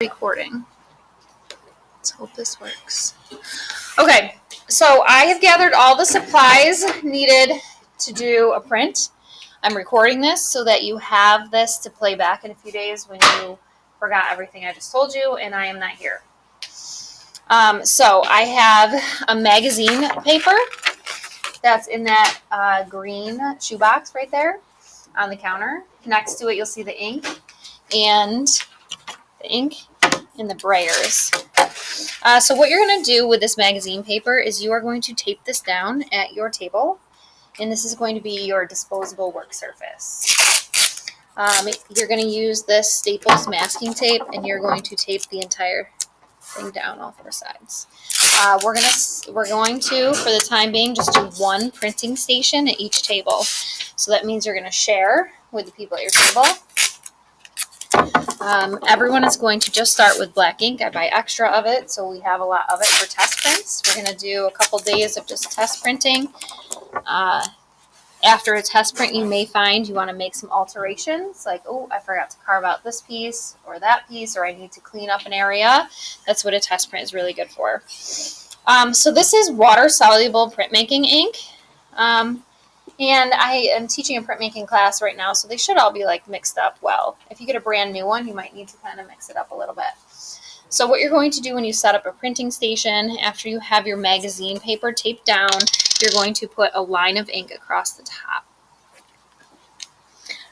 Recording. Let's hope this works. Okay, so I have gathered all the supplies needed to do a print. I'm recording this so that you have this to play back in a few days when you forgot everything I just told you and I am not here. So I have a magazine paper that's in that green shoebox right there on the counter. Next to it, you'll see the ink and the brayers. So what you're going to do with this magazine paper is you are going to tape this down at your table, and this is going to be your disposable work surface. You're going to use this Staples masking tape, and you're going to tape the entire thing down all four sides. We're going to, for the time being, just do one printing station at each table. So that means you're going to share with the people at your table. Everyone is going to just start with black ink. I buy extra of it, so we have a lot of it for test prints. We're going to do a couple days of just test printing. After a test print, you may find you want to make some alterations, like, oh, I forgot to carve out this piece or that piece, or I need to clean up an area. That's what a test print is really good for. So this is water-soluble printmaking ink. And I am teaching a printmaking class right now, so they should all be like mixed up well. If you get a brand new one, you might need to kind of mix it up a little bit. So what you're going to do when you set up a printing station, after you have your magazine paper taped down, you're going to put a line of ink across the top.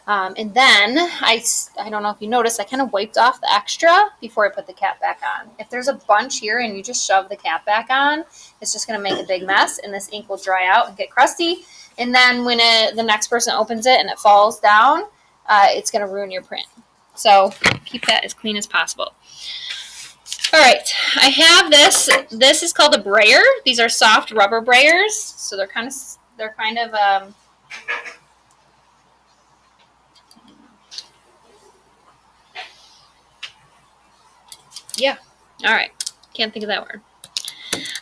And then, I don't know if you noticed, I kind of wiped off the extra before I put the cap back on. If there's a bunch here and you just shove the cap back on, it's just going to make a big mess, and this ink will dry out and get crusty. And then when the next person opens it and it falls down, it's going to ruin your print. So keep that as clean as possible. All right, I have this. This is called a brayer. These are soft rubber brayers. So they're kind of yeah. All right. Can't think of that word.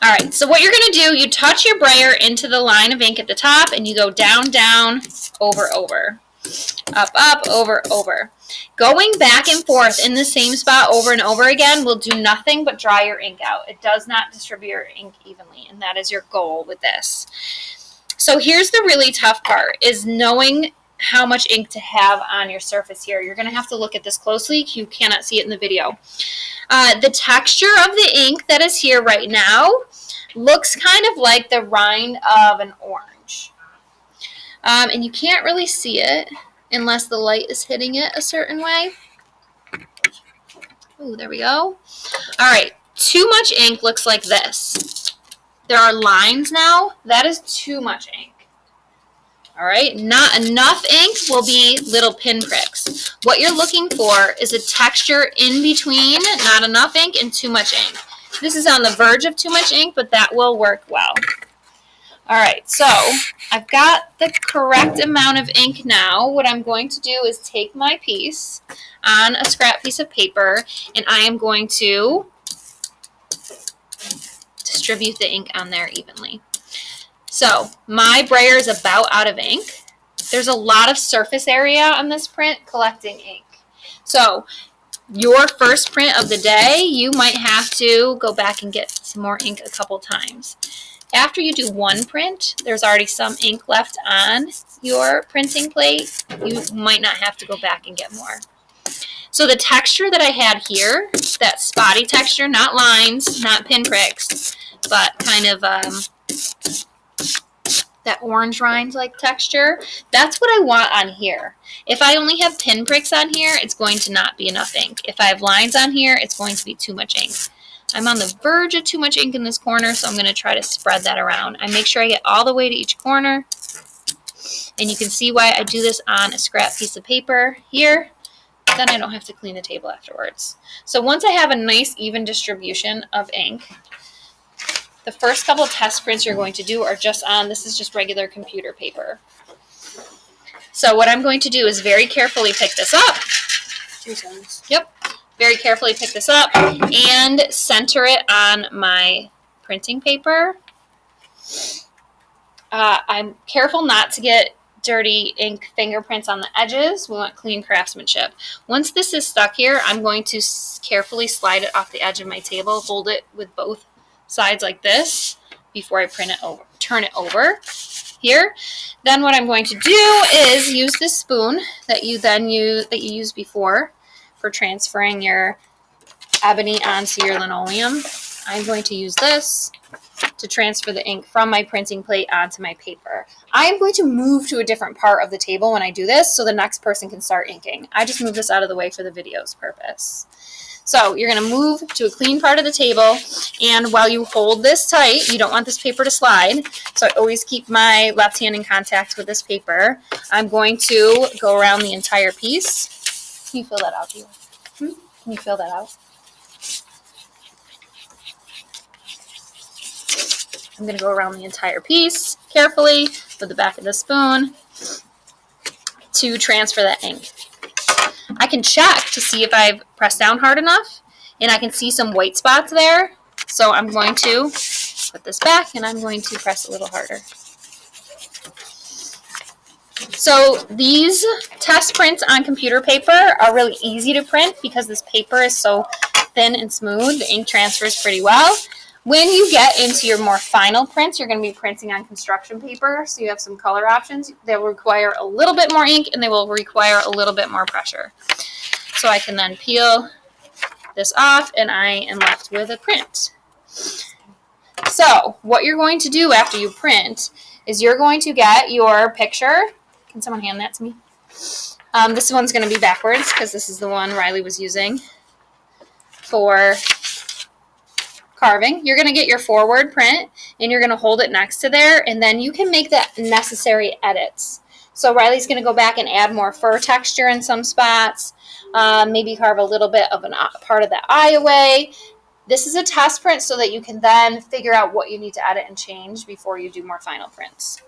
All right, so what you're going to do, you touch your brayer into the line of ink at the top, and you go down, down, over, over, up, up, over, over. Going back and forth in the same spot over and over again will do nothing but dry your ink out. It does not distribute your ink evenly, and that is your goal with this. So here's the really tough part, is knowing how much ink to have on your surface here. You're going to have to look at this closely. You cannot see it in the video. The texture of the ink that is here right now looks kind of like the rind of an orange. And you can't really see it unless the light is hitting it a certain way. Oh, there we go. All right, too much ink looks like this. There are lines now. That is too much ink. All right, not enough ink will be little pinpricks. What you're looking for is a texture in between not enough ink and too much ink. This is on the verge of too much ink, but that will work well. All right, so I've got the correct amount of ink now. What I'm going to do is take my piece on a scrap piece of paper, and I am going to distribute the ink on there evenly. So my brayer is about out of ink. There's a lot of surface area on this print collecting ink. So your first print of the day, you might have to go back and get some more ink a couple times. After you do one print, there's already some ink left on your printing plate. You might not have to go back and get more. So the texture that I had here, that spotty texture, not lines, not pinpricks, but kind of that orange rind-like texture, that's what I want on here. If I only have pinpricks on here, it's going to not be enough ink. If I have lines on here, it's going to be too much ink. I'm on the verge of too much ink in this corner, so I'm going to try to spread that around. I make sure I get all the way to each corner, and you can see why I do this on a scrap piece of paper here. Then I don't have to clean the table afterwards. So once I have a nice even distribution of ink, the first couple of test prints you're going to do are just on, this is just regular computer paper. So what I'm going to do is very carefully pick this up. 2 cents. Yep. Very carefully pick this up and center it on my printing paper. I'm careful not to get dirty ink fingerprints on the edges. We want clean craftsmanship. Once this is stuck here, I'm going to carefully slide it off the edge of my table, hold it with both sides like this before I turn it over here. Then what I'm going to do is use this spoon that you used before for transferring your ebony onto your linoleum. I'm going to use this to transfer the ink from my printing plate onto my paper. I am going to move to a different part of the table when I do this so the next person can start inking. I just moved this out of the way for the video's purpose. So you're going to move to a clean part of the table, and while you hold this tight, you don't want this paper to slide, so I always keep my left hand in contact with this paper. I'm going to go around the entire piece. Can you fill that out, Sheila? Can you fill that out? I'm going to go around the entire piece carefully with the back of the spoon to transfer that ink. I can check to see if I've pressed down hard enough, and I can see some white spots there. So I'm going to put this back, and I'm going to press a little harder. So these test prints on computer paper are really easy to print because this paper is so thin and smooth. The ink transfers pretty well. When you get into your more final prints, you're going to be printing on construction paper, so you have some color options. They will require a little bit more ink, and they will require a little bit more pressure. So I can then peel this off, and I am left with a print. So what you're going to do after you print is you're going to get your picture. Can someone hand that to me? This one's going to be backwards because this is the one Riley was using for carving. You're going to get your forward print, and you're going to hold it next to there, and then you can make the necessary edits. So Riley's going to go back and add more fur texture in some spots, maybe carve a little bit of a part of the eye away. This is a test print so that you can then figure out what you need to edit and change before you do more final prints.